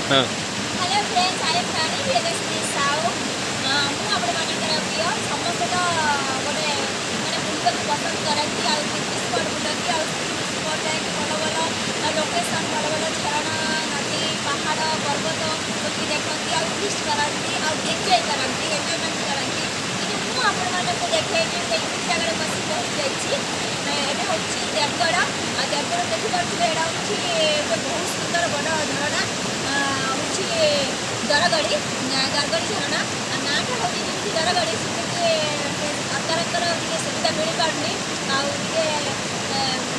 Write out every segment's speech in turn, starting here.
ହଁ hello friends, I am रानी प्रियदर्शिनी साहू। ମୁଁ ଆପଣମାନଙ୍କର ପ୍ରିୟ ସମସ୍ତେ ତ ଗୋଟେ ମାନେ ବୁଲିବାକୁ ପସନ୍ଦ କରନ୍ତି ଆଉ ପିକନିକ୍ ସ୍ପଟ୍ ବୁଲନ୍ତି ଆଉ ପିକନିକ୍ ସ୍ପଟ୍ ଯାଇକି ଭଲ ଭଲ ଲୋକେସନ୍ ଭଲ ଭଲ ଝରଣା ନଦୀ ପାହାଡ଼ ପର୍ବତ ସବୁ ଦେଖନ୍ତି ଆଉ ଫିଷ୍ଟ କରନ୍ତି ଆଉ ଏନ୍ଜୟମେଣ୍ଟ କରନ୍ତି। କିନ୍ତୁ ମୁଁ ଆପଣମାନଙ୍କୁ ଦେଖେଇବି ଗୋଟେ ଏମିତି ଜାଗାରେ ବସି ପହଞ୍ଚି ଯାଇଛି। ଏଇଟା ହେଉଛି ଦେବଗଡ଼। ଆଉ ଦେବଗଡ଼ ଦେଖିପାରୁଥିବେ, ଏଇଟା ହେଉଛି ଗୋଟେ ବହୁତ ସୁନ୍ଦର ବଡ଼ ଝରଣା ହେଉଛି ଦରଗଡ଼ି ଝରଣା। ନାଁଟା ହେଉଛି ଯେମିତି ଦରଗଡ଼ି, ସେମିତି ସରକାରଙ୍କର ଟିକେ ସୁବିଧା ମିଳିପାରୁନି ଆଉ ଟିକେ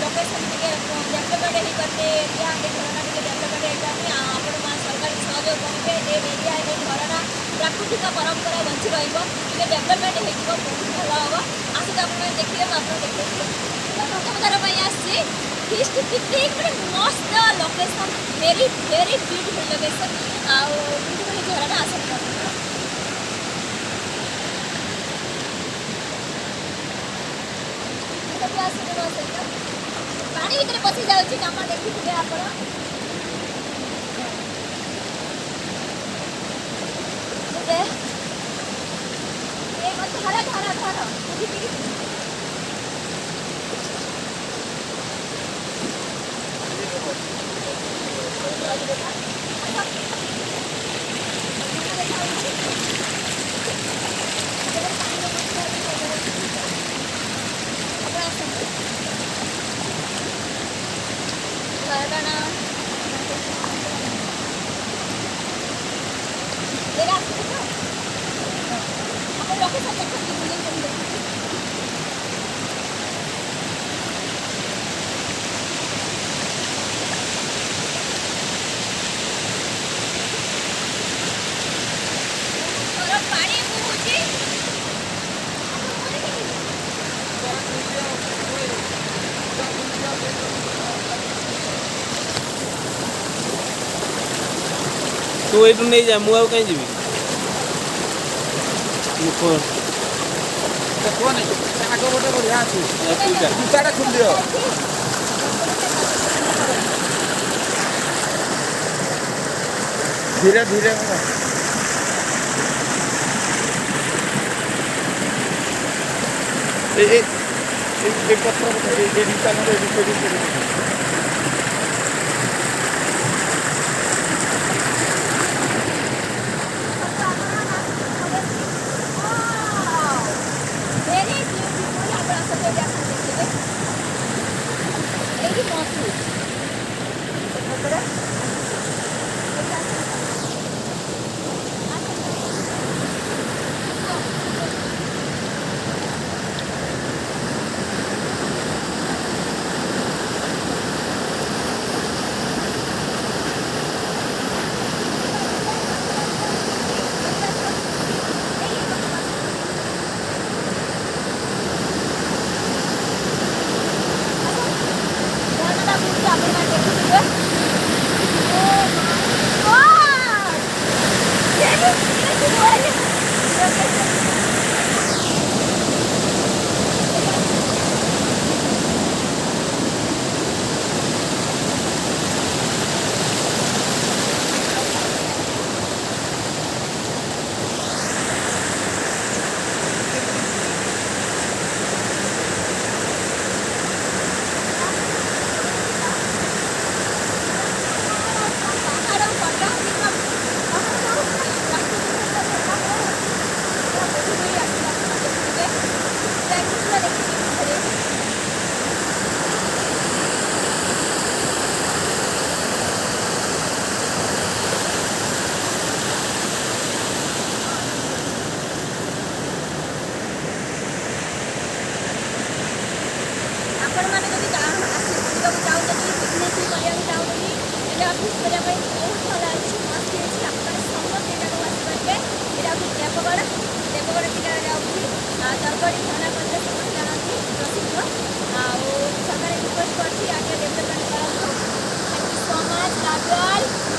ଲୋକେସନ୍ ଟିକେ ଡେଭଲପମେଣ୍ଟ ହେଇପାରୁନି। ଏରିଆ ଝରଣା ଟିକେ ଡେଭଲପମେଣ୍ଟ ହେଇପାରୁନି। ଆଉ ଆପଣ ସରକାର ସହଯୋଗ କରିବେ ଯେ ଏରିଆ ଏ ଝରଣା ପ୍ରାକୃତିକ ପରମ୍ପରା ବଞ୍ଚି ରହିବ, ଟିକେ ଡେଭଲପମେଣ୍ଟ ହେଇଯିବ, ବହୁତ ଭଲ ହେବ। ଆସନ୍ତୁ ଆପଣମାନେ ଦେଖିବେ, ମୁଁ ଆପଣଙ୍କୁ ଦେଖେଇବି। ପ୍ରଥମ ଥର ପାଇଁ ଆସିଛି ଫିଷ୍ଟ ପିକନିକ୍, ଗୋଟେ ମସ୍ତ ଲୋକେସନ୍, ଭେରି ବ୍ୟୁଟିଫୁଲ୍ ଲୋକେସନ୍ ଆଉ ବ୍ୟୁଟିଫୁଲ୍ ଝରଣା। ଆସନ୍ତୁ ଆସନ୍ତୁ ମୋ ସହିତ ପାଣି ଭିତରେ ପଶି ଯାଉଛି, କାମ ଦେଖିଥିବେ ଆପଣ। ଧର ବୁଝିକି ଝରଣା ଆପଣ ଲୋକେସନ୍ ଦେଖନ୍ତି ବୁଲେଇ କେମିତି ପାଣି ବହୁଛି। ତୁ ଏଇଠୁ ନେଇଯା, ମୁଁ ଆଉ କାହିଁ ଯିବି। ଦେଖନି ଆଗ ଗୋଟେ ବଢିଆ ଅଛି, ଏଇଟା ଜୁତାଟା ଖୋଲିଦିଅ। ଧୀରେ ଧୀରେ এই পত্র এই রিটার্নের very beautiful। ଆପଣ ଆସନ୍ତୁ, ଏଠି ଆପଣ ଦେଖିବେ, ଏଇଠି ପହଞ୍ଚୁ ଝରଣାଟା ବୁଲୁଛି, ଆପଣମାନେ ଦେଖୁଥିବେ। ଆପଣମାନେ ଯଦି ଆସି ବୁଲିବାକୁ ଚାହୁଁଛନ୍ତି, ପିକନିକ୍ କରିବାକୁ ଚାହୁଁଛନ୍ତି, ଏଇଟା ଫିଷ୍ଟ କରିବା ପାଇଁ ବହୁତ ଭଲ ଅଛି, ମସ୍ତ ହେଇଛି। ଆପଣମାନେ ସମସ୍ତେ ଏଇଟାକୁ ଆସିପାରିବେ। ଏଇଟା ହେଉଛି ଦେବଗଡ଼ ଜିଲ୍ଲାରେ ଯାଉଛି। ଦରଗଡ଼ି ଝରଣା କହିଲେ ସମସ୍ତେ ଜାଣନ୍ତି, ପ୍ରସିଦ୍ଧ। ଆଉ ସରକାର ରିକ୍ୱେଷ୍ଟ କରିଛି ଆଗେ ଡେଭଲପମେଣ୍ଟ କରନ୍ତୁ। Thank you so much, love you all.